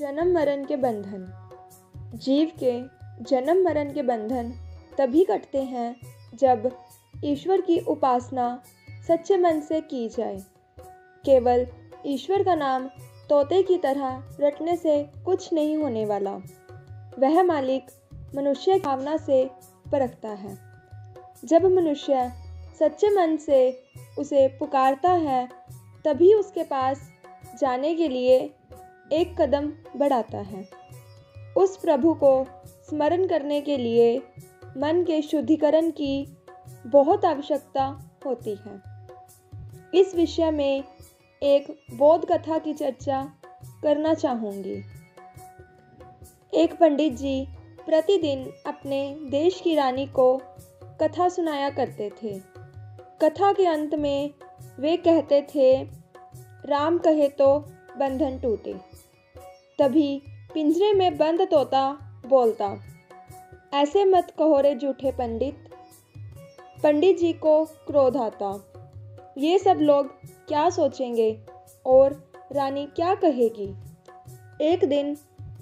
जन्म मरण के बंधन। जीव के जन्म मरण के बंधन तभी कटते हैं जब ईश्वर की उपासना सच्चे मन से की जाए। केवल ईश्वर का नाम तोते की तरह रटने से कुछ नहीं होने वाला। वह मालिक मनुष्य की भावना से परखता है। जब मनुष्य सच्चे मन से उसे पुकारता है तभी उसके पास जाने के लिए एक कदम बढ़ाता है। उस प्रभु को स्मरण करने के लिए मन के शुद्धिकरण की बहुत आवश्यकता होती है। इस विषय में एक बोध कथा की चर्चा करना चाहूँगी। एक पंडित जी प्रतिदिन अपने देश की रानी को कथा सुनाया करते थे। कथा के अंत में वे कहते थे, राम कहे तो बंधन टूटे। तभी पिंजरे में बंद तोता बोलता, ऐसे मत कहो रे झूठे पंडित। पंडित जी को क्रोध आता, ये सब लोग क्या सोचेंगे और रानी क्या कहेगी। एक दिन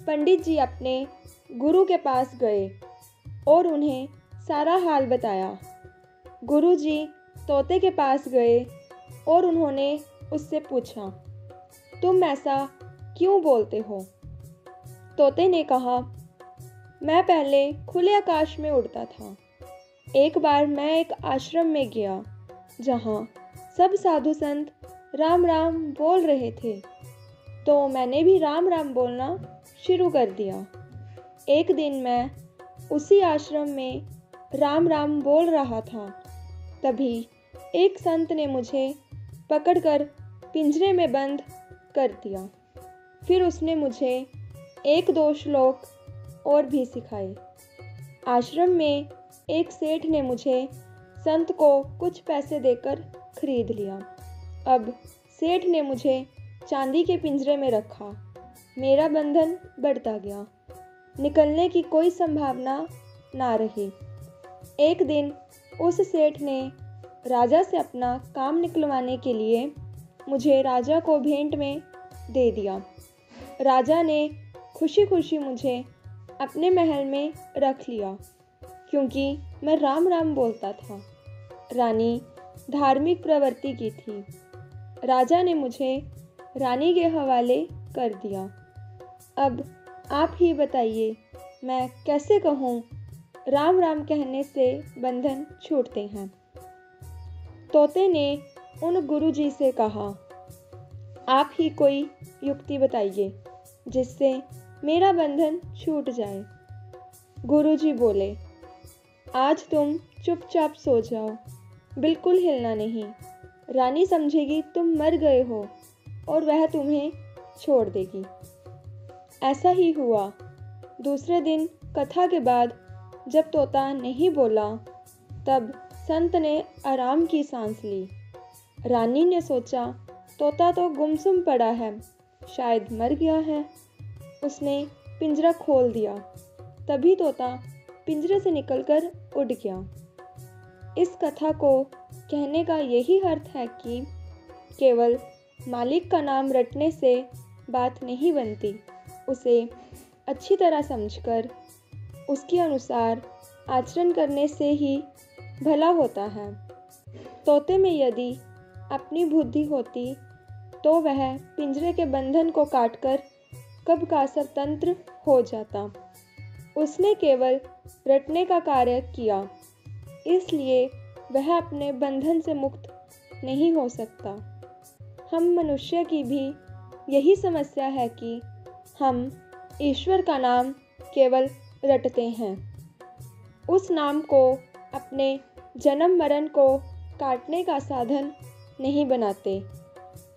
पंडित जी अपने गुरु के पास गए और उन्हें सारा हाल बताया। गुरु जी तोते के पास गए और उन्होंने उससे पूछा, तुम ऐसा क्यों बोलते हो? तोते ने कहा, मैं पहले खुले आकाश में उड़ता था। एक बार मैं एक आश्रम में गया जहाँ सब साधु संत राम राम बोल रहे थे, तो मैंने भी राम राम बोलना शुरू कर दिया। एक दिन मैं उसी आश्रम में राम राम बोल रहा था, तभी एक संत ने मुझे पकड़कर पिंजरे में बंद कर दिया। फिर उसने मुझे एक दो श्लोक और भी सिखाए। आश्रम में एक सेठ ने मुझे संत को कुछ पैसे देकर खरीद लिया। अब सेठ ने मुझे चांदी के पिंजरे में रखा। मेरा बंधन बढ़ता गया, निकलने की कोई संभावना ना रही। एक दिन उस सेठ ने राजा से अपना काम निकलवाने के लिए मुझे राजा को भेंट में दे दिया। राजा ने खुशी खुशी मुझे अपने महल में रख लिया, क्योंकि मैं राम राम बोलता था। रानी धार्मिक प्रवृत्ति की थी। राजा ने मुझे रानी के हवाले कर दिया। अब आप ही बताइए, मैं कैसे कहूँ राम राम कहने से बंधन छूटते हैं। तोते ने उन गुरुजी से कहा, आप ही कोई युक्ति बताइए जिससे मेरा बंधन छूट जाए। गुरुजी बोले, आज तुम चुपचाप सो जाओ, बिल्कुल हिलना नहीं। रानी समझेगी तुम मर गए हो और वह तुम्हें छोड़ देगी। ऐसा ही हुआ। दूसरे दिन कथा के बाद जब तोता नहीं बोला, तब संत ने आराम की सांस ली। रानी ने सोचा, तोता तो गुमसुम पड़ा है, शायद मर गया है। उसने पिंजरा खोल दिया। तभी तोता पिंजरे से निकलकर उड़ गया। इस कथा को कहने का यही अर्थ है कि केवल मालिक का नाम रटने से बात नहीं बनती। उसे अच्छी तरह समझकर उसके अनुसार आचरण करने से ही भला होता है। तोते में यदि अपनी बुद्धि होती तो वह पिंजरे के बंधन को काटकर कब का स्वतंत्र हो जाता। उसने केवल रटने का कार्य किया, इसलिए वह अपने बंधन से मुक्त नहीं हो सकता। हम मनुष्य की भी यही समस्या है कि हम ईश्वर का नाम केवल रटते हैं, उस नाम को अपने जन्म मरण को काटने का साधन नहीं बनाते।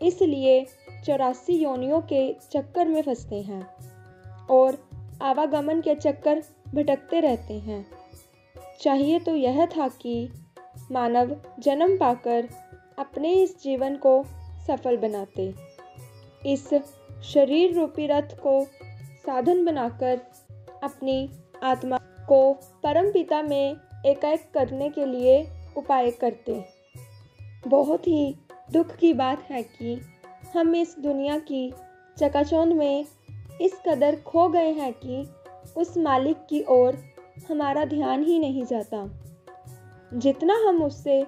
इसलिए 84 योनियों के चक्कर में फंसते हैं और आवागमन के चक्कर भटकते रहते हैं। चाहिए तो यह था कि मानव जन्म पाकर अपने इस जीवन को सफल बनाते, इस शरीर रूपी रथ को साधन बनाकर अपनी आत्मा को परमपिता में एकाएक करने के लिए उपाय करते। बहुत ही दुख की बात है कि हम इस दुनिया की चकाचौंध में इस कदर खो गए हैं कि उस मालिक की ओर हमारा ध्यान ही नहीं जाता। जितना हम उससे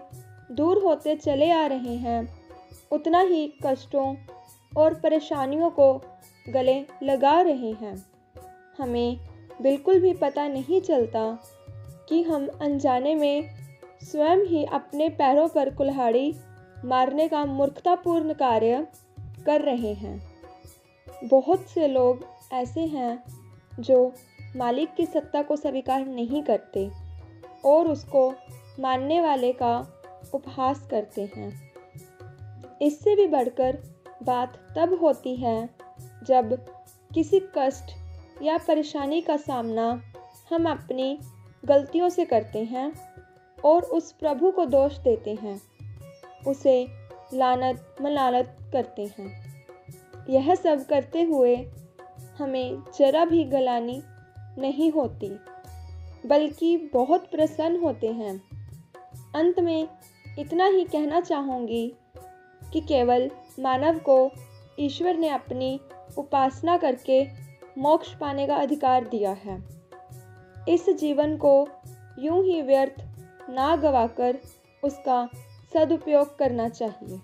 दूर होते चले आ रहे हैं, उतना ही कष्टों और परेशानियों को गले लगा रहे हैं। हमें बिल्कुल भी पता नहीं चलता कि हम अनजाने में स्वयं ही अपने पैरों पर कुल्हाड़ी मारने का मूर्खतापूर्ण कार्य कर रहे हैं। बहुत से लोग ऐसे हैं जो मालिक की सत्ता को स्वीकार नहीं करते और उसको मानने वाले का उपहास करते हैं। इससे भी बढ़कर बात तब होती है जब किसी कष्ट या परेशानी का सामना हम अपनी गलतियों से करते हैं और उस प्रभु को दोष देते हैं, उसे लानत मलानत करते हैं। यह सब करते हुए हमें जरा भी गलानी नहीं होती, बल्कि बहुत प्रसन्न होते हैं। अंत में इतना ही कहना चाहूँगी कि केवल मानव को ईश्वर ने अपनी उपासना करके मोक्ष पाने का अधिकार दिया है। इस जीवन को यूं ही व्यर्थ ना गवाकर उसका सदुपयोग करना चाहिए।